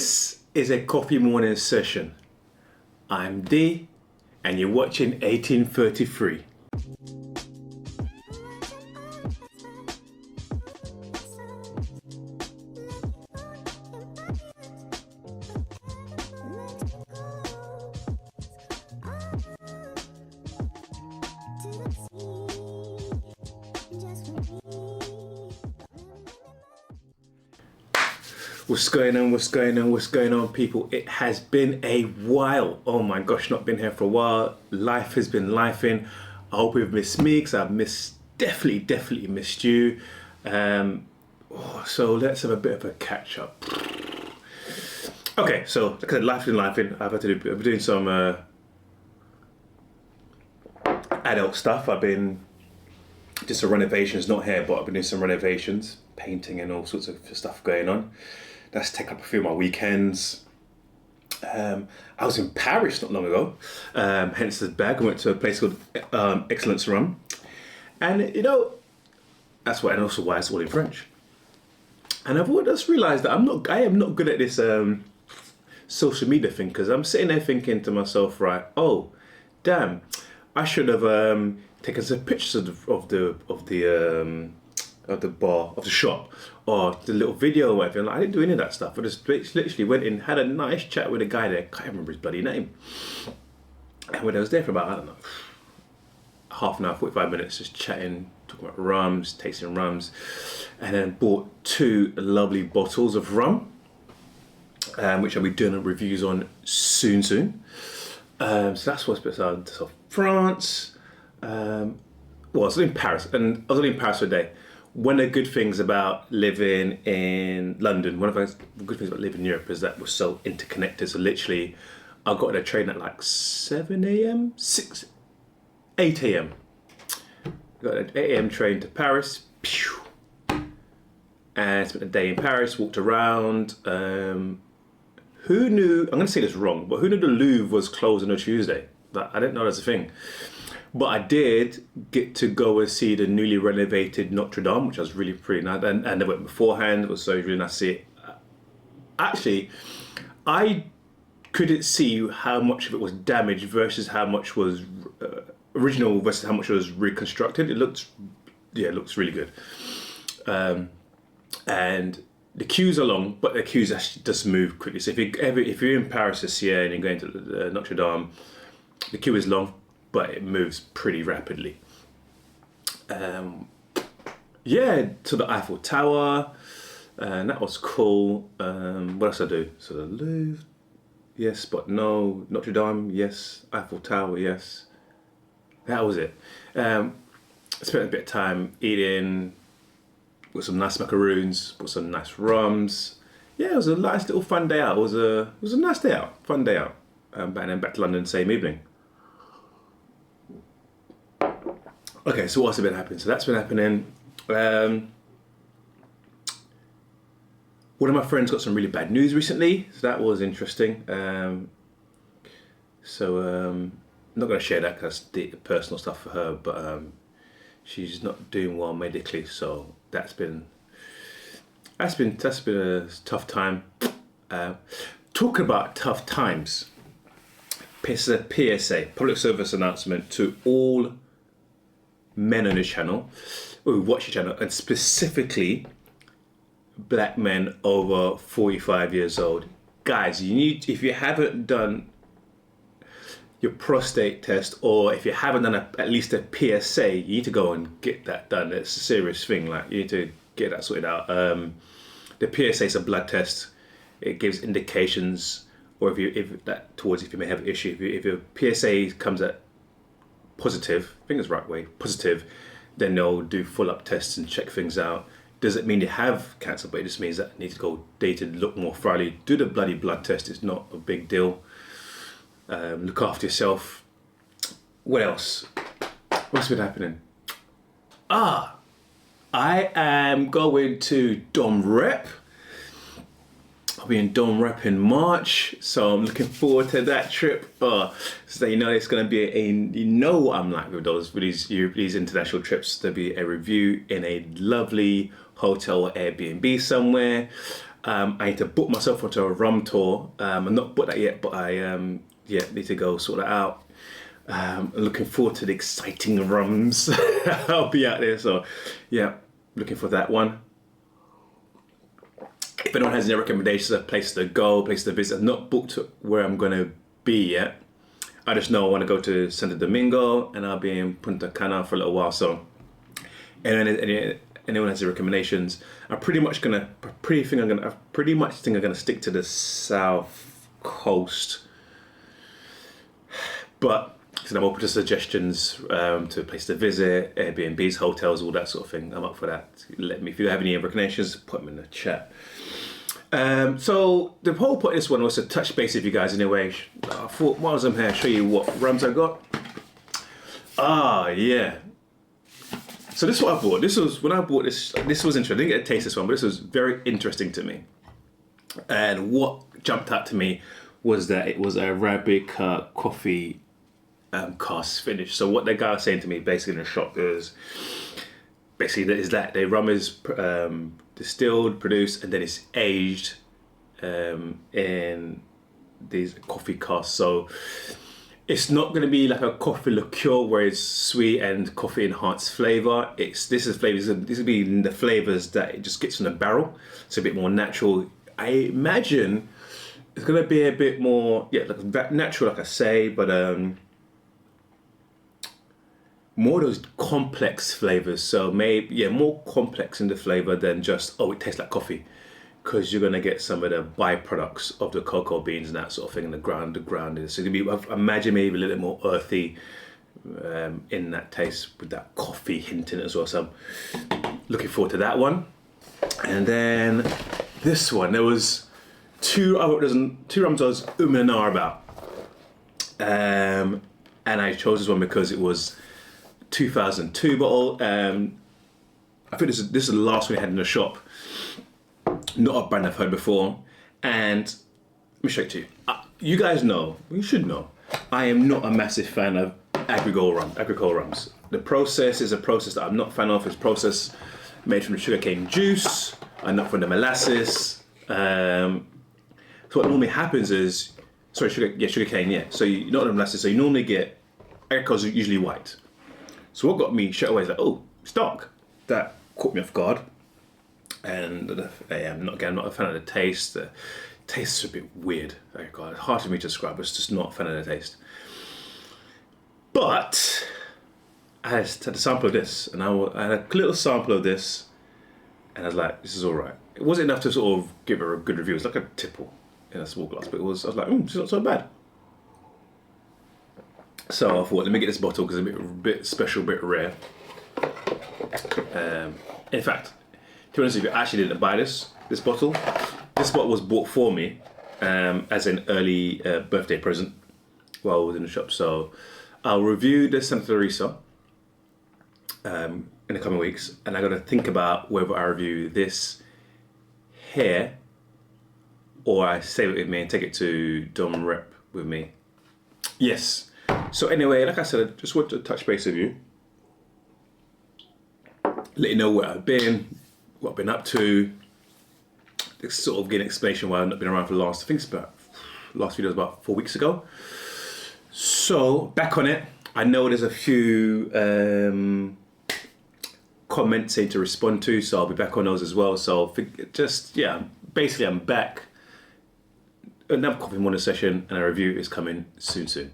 This is a coffee morning session. I'm D, and you're watching 1833. What's going on, people? It has been a while. Oh my gosh, not been here for a while. Life has been lifing. I hope you've missed me, because I've definitely missed you. So let's have a bit of a catch up. Okay, so like I said, life has been lifing. I've been doing some adult stuff. I've been just some renovations, not here, but I've been doing some renovations, painting and all sorts of stuff going on. That's taken up a few of my weekends. I was in Paris not long ago, hence this bag. I went to a place called Excellence Rum. And you know, that's why, and also why it's all in French. And I've just realised that I am not good at this social media thing, because I'm sitting there thinking to myself, right, oh, damn, I should have taken some pictures of the bar, of the shop, or the little video or whatever. And I didn't do any of that stuff. I just literally went in, had a nice chat with a guy there. Can't remember his bloody name. And when I was there for about, I don't know, half an hour, 45 minutes, just chatting, talking about rums, tasting rums, and then bought 2 lovely bottles of rum, which I'll be doing reviews on soon. So that's what's been on. So France. Well, I was in Paris, and I was only in Paris for a day. One of the good things about living in London, one of the good things about living in Europe, is that we're so interconnected. So literally, I got on a train at like 7 a.m, 8 a.m. Got an 8 a.m. train to Paris, and spent a day in Paris, walked around. Who knew, I'm going to say this wrong, but who knew the Louvre was closed on a Tuesday? I didn't know that's a thing. But I did get to go and see the newly renovated Notre Dame, which was really pretty nice. And I went beforehand. It was so really nice to see it. Actually, I couldn't see how much of it was damaged versus how much was original versus how much was reconstructed. It looks really good. And the queues are long, but the queues actually just move quickly. So if you're in Paris this year and you're going to Notre Dame, the queue is long, but it moves pretty rapidly. To the Eiffel Tower, and that was cool. What else did I do? So the Louvre, yes, but no. Notre Dame, yes. Eiffel Tower, yes. That was it. I spent a bit of time eating with some nice macaroons, with some nice rums. Yeah, it was a nice little fun day out. It was a nice day out, fun day out. And then back to London same evening. Okay, so what's been happening? So that's been happening. One of my friends got some really bad news recently, so that was interesting. I'm not going to share that because that's personal stuff for her, but she's not doing well medically, so that's been a tough time. Talking about tough times, it's a PSA, public service announcement to all men on the channel, who watch the channel, and specifically black men over 45 years old. Guys, if you haven't done your prostate test, or if you haven't done at least a PSA, you need to go and get that done. It's a serious thing. Like, you need to get that sorted out. The PSA is a blood test. It gives indications, or if you may have an issue. If your PSA comes at positive, I think it's the right way, positive, then they'll do follow-up tests and check things out. Doesn't mean you have cancer, but it just means that you need to go dated, look more thoroughly, do the bloody blood test. It's not a big deal. Look after yourself. What else? What's been happening? I am going to Dom Rep. I'll be in Dom Rep in March, so I'm looking forward to that trip. So you know it's going to be you know what I'm like with these international trips. There'll be a review in a lovely hotel or Airbnb somewhere. I need to book myself onto a rum tour. I'm not booked that yet, but I need to go sort that out. Looking forward to the exciting rums. I'll be out there, so yeah, looking for that one. If anyone has any recommendations of places to go, places to visit, I'm not booked where I'm going to be yet. I just know I want to go to Santo Domingo, and I'll be in Punta Cana for a little while. So, anyone has any recommendations? I pretty much think I'm gonna stick to the south coast, but so I'm open to suggestions to a place to visit, Airbnbs, hotels, all that sort of thing. I'm up for that. Let me, if you have any recommendations, put them in the chat. So the whole point of this one was to touch base with you guys in a way. I thought while I'm here, show you what rums I got. Yeah. So this is what I bought. This was when I bought this. This was interesting. I didn't get to taste this one, but this was very interesting to me. And what jumped out to me was that it was a Arabica coffee cask finish. So what the guy was saying to me basically in the shop is that the rum is distilled, produced, and then it's aged in these coffee casks. So it's not going to be like a coffee liqueur where it's sweet and coffee enhanced flavor. This will be the flavors that it just gets from the barrel. It's a bit more natural. I imagine it's going to be a bit more like natural, like I say, but more of those complex flavors. So maybe more complex in the flavor than just it tastes like coffee, because you're gonna get some of the byproducts of the cocoa beans and that sort of thing in the ground. Is so it's gonna be, I imagine, maybe a little bit more earthy in that taste with that coffee hint in it as well. So I'm looking forward to that one. And then this one, there was two rums I was and ahhing about, and I chose this one because it was 2002 bottle. I think this is the last one we had in the shop. Not a brand I've heard before. And let me show it to you. You guys know, you should know, I am not a massive fan of agricole rums. The process is a process that I'm not a fan of. It's a process made from the sugarcane juice and not from the molasses. So what normally happens is, sugarcane, yeah. So not the molasses. So you normally get, agricole's usually white. So what got me straight away is like, it's dark. That caught me off guard. And I'm not a fan of the taste. The taste is a bit weird. It's hard for me to describe. It's just not a fan of the taste. But I had a sample of this, and I had a little sample of this, and I was like, this is all right. It wasn't enough to sort of give her a good review. It was like a tipple in a small glass, but I was like, it's not so bad. So I thought, let me get this bottle because it's a bit special, a bit rare. In fact, to be honest with you, I actually didn't buy this bottle. This bottle was bought for me as an early birthday present while I was in the shop. So I'll review the Santa Teresa in the coming weeks, and I got to think about whether I review this here or I save it with me and take it to Dom Rep with me. Yes. So anyway, like I said, I just wanted to touch base with you, let you know where I've been, what I've been up to, sort of get an explanation why I've not been around for last video was about 4 weeks ago. So back on it. I know there's a few comments to respond to, so I'll be back on those as well. So basically I'm back. Another coffee morning session and a review is coming soon.